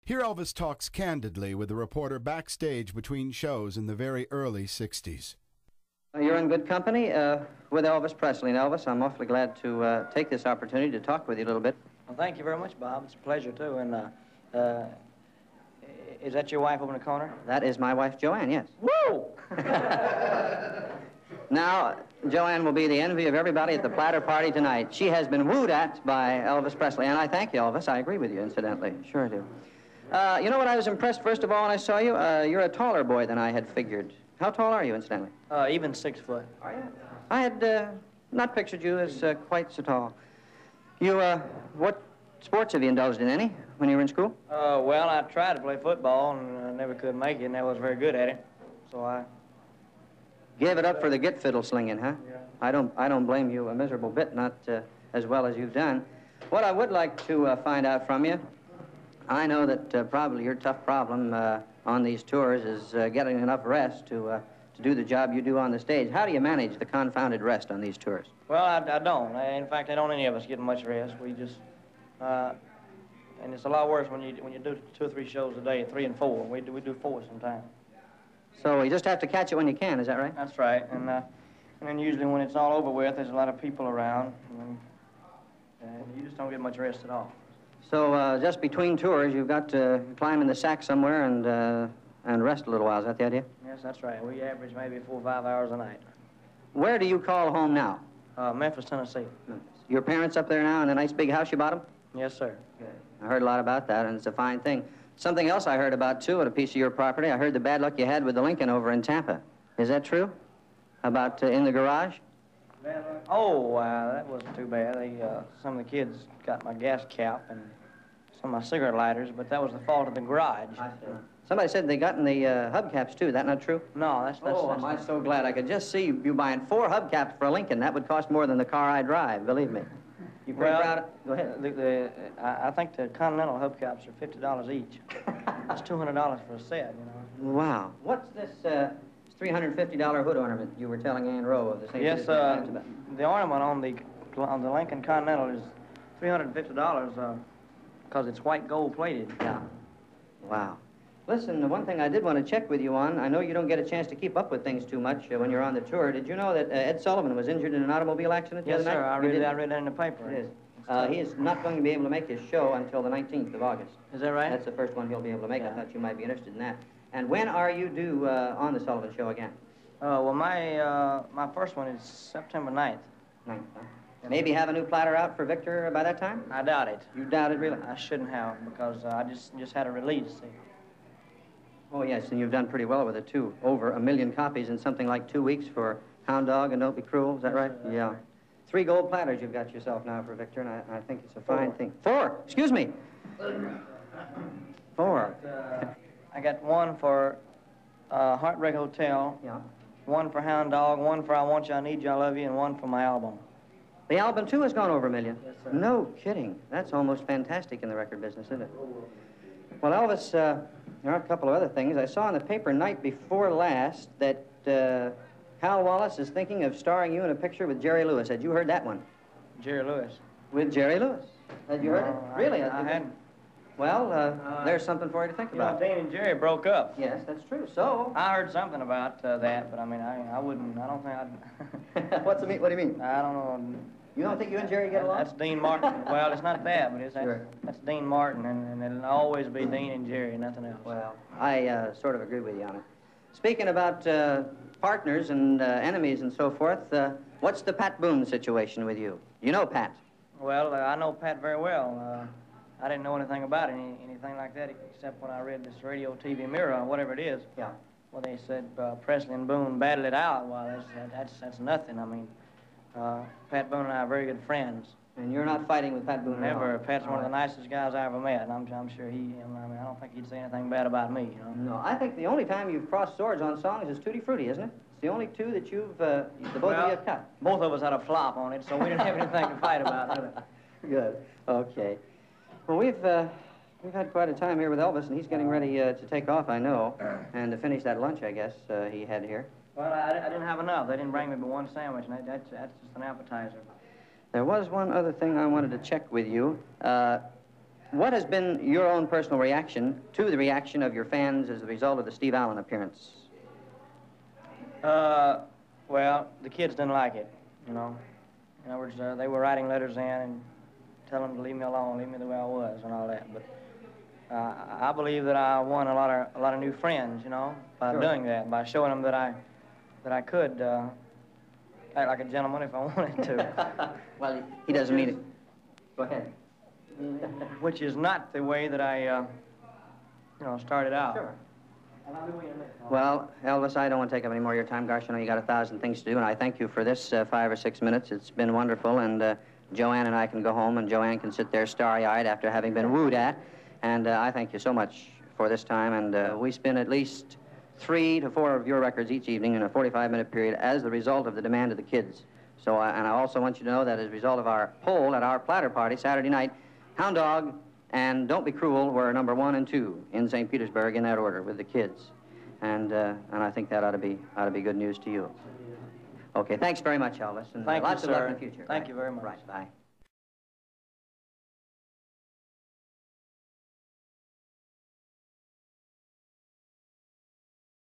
Here Elvis talks candidly with a reporter backstage between shows in the very early 60s. You're in good company with Elvis Presley. And Elvis, I'm awfully glad to take this opportunity to talk with you a little bit. Well, thank you very much, Bob. It's a pleasure, too. And is that your wife over in the corner? That is my wife, Joanne, yes. Woo! Now, Joanne will be the envy of everybody at the platter party tonight. She has been wooed at by Elvis Presley, and I thank you, Elvis. I agree with you, incidentally. Sure do. You know what I was impressed, first of all, when I saw you? You're a taller boy than I had figured. How tall are you, incidentally? Even 6 foot. Are you? I had not pictured you as quite so tall. You, what sports have you indulged in, any, when you were in school? Well, I tried to play football, and I never could make it, and I was very good at it. So I... Gave it up for the get fiddle slinging, huh? Yeah. I don't blame you a miserable bit, not as well as you've done. What I would like to find out from you, I know that probably your tough problem on these tours is getting enough rest to do the job you do on the stage. How do you manage the confounded rest on these tours? Well, I don't. In fact, I don't any of us get much rest. We just... and it's a lot worse when you do 2 or 3 shows a day, 3 and 4. We do 4 sometimes. So you just have to catch it when you can, is that right? That's right. And then usually when it's all over with, there's a lot of people around, and you just don't get much rest at all. So just between tours, you've got to climb in the sack somewhere and rest a little while. Is that the idea? Yes, that's right. We average maybe 4 or 5 hours a night. Where do you call home now? Memphis, Tennessee. Your parents up there now in a nice big house you bought them? Yes, sir. Good. I heard a lot about that, and it's a fine thing. Something else I heard about, too, at a piece of your property, I heard the bad luck you had with the Lincoln over in Tampa. Is that true? About in the garage? Oh, that wasn't too bad. Some of the kids got my gas cap and some of my cigarette lighters, but that was the fault of the garage. I see. Somebody said they got in the hubcaps, too. Is that not true? No, that's am I so glad. I could just see you buying 4 hubcaps for a Lincoln. That would cost more than the car I drive, believe me. You pretty proud of it? Go ahead. I think the Continental hubcaps are $50 each. That's $200 for a set, you know. Wow. What's this $350 hood ornament you were telling Ann Rowe of the St. Yes, the ornament on the Lincoln Continental is $350 because it's white gold plated. Yeah. Wow. Listen, the one thing I did want to check with you on, I know you don't get a chance to keep up with things too much when you're on the tour. Did you know that Ed Sullivan was injured in an automobile accident the other night? Yes, sir. I read that in the paper. It is. He is not going to be able to make his show until the 19th of August. Is that right? That's the first one he'll be able to make. Yeah. I thought you might be interested in that. And when are you due on the Sullivan Show again? Well, my first one is September 9th. 9th, huh? Maybe have a new platter out for Victor by that time? I doubt it. You doubt it, really? I shouldn't have, because I just had a release, see. Oh, yes, and you've done pretty well with it, too. Over 1 million copies in something like 2 weeks for Hound Dog and Don't Be Cruel. Is that right? Yeah. Right. 3 gold platters you've got yourself now for Victor, and I think it's a fine thing. 4! Excuse me! 4. I got 1 for Heartbreak Hotel. Yeah. 1 for Hound Dog, 1 for I Want You, I Need You, I Love You, and 1 for my album. The album, too, has gone over 1 million? Yes, sir. No kidding. That's almost fantastic in the record business, isn't it? Well, Elvis, there are a couple of other things. I saw in the paper night before last that Hal Wallace is thinking of starring you in a picture with Jerry Lewis. Had you heard that one? Jerry Lewis. With Jerry Lewis. Had you heard it? Really? I hadn't. Well, there's something for you to think about. Dean and Jerry broke up. Yes, that's true. So? I heard something about that, but I mean, I don't think I'd... What do you mean? I don't know. You don't think you and Jerry get along? That's Dean Martin. Well, it's not that, but Sure. That's Dean Martin, and it'll always be Dean and Jerry, nothing else. Well, I sort of agree with you on it. Speaking about partners and enemies and so forth, what's the Pat Boone situation with you? You know Pat. Well, I know Pat very well. I didn't know anything about anything like that except when I read this radio, TV Mirror, or whatever it is. Yeah. Well, they said Presley and Boone battled it out. Well, that's nothing. I mean, Pat Boone and I are very good friends. And you're not fighting with Pat Boone Never. at all? Pat's one of the nicest guys I ever met, and I'm sure I mean, I don't think he'd say anything bad about me, you know. No, I think the only time you've crossed swords on songs is Tutti Frutti, isn't it? It's the only 2 that you've, the both of you have cut. Both of us had a flop on it, so we didn't have anything to fight about. Good. Okay. Well, we've had quite a time here with Elvis, and he's getting ready to take off, I know, and to finish that lunch, I guess, he had here. Well, I didn't have enough. They didn't bring me but 1 sandwich, and that's just an appetizer. There was one other thing I wanted to check with you. What has been your own personal reaction to the reaction of your fans as a result of the Steve Allen appearance? Well, the kids didn't like it, you know. In other words, they were writing letters in and telling them to leave me alone, leave me the way I was and all that. But I believe that I won a lot of new friends, you know, by doing that, by showing them that I could act like a gentleman if I wanted to. Well, he doesn't mean it. Go ahead. Which is not the way that I, you know, started out. Sure. Well, Elvis, I don't want to take up any more of your time. Gosh, I know you got 1,000 things to do, and I thank you for this 5 or 6 minutes. It's been wonderful, and Joanne and I can go home, and Joanne can sit there starry-eyed after having been wooed at. And I thank you so much for this time, and we spin at least 3 to 4 of your records each evening in a 45-minute period as the result of the demand of the kids. So, and I also want you to know that as a result of our poll at our platter party Saturday night, Hound Dog and Don't Be Cruel were number 1 and 2 in St. Petersburg in that order with the kids. And I think that ought to be good news to you. Okay, thanks very much, Elvis. And Thank you, lots of luck sir. in the future. Thank you very much. Right, bye.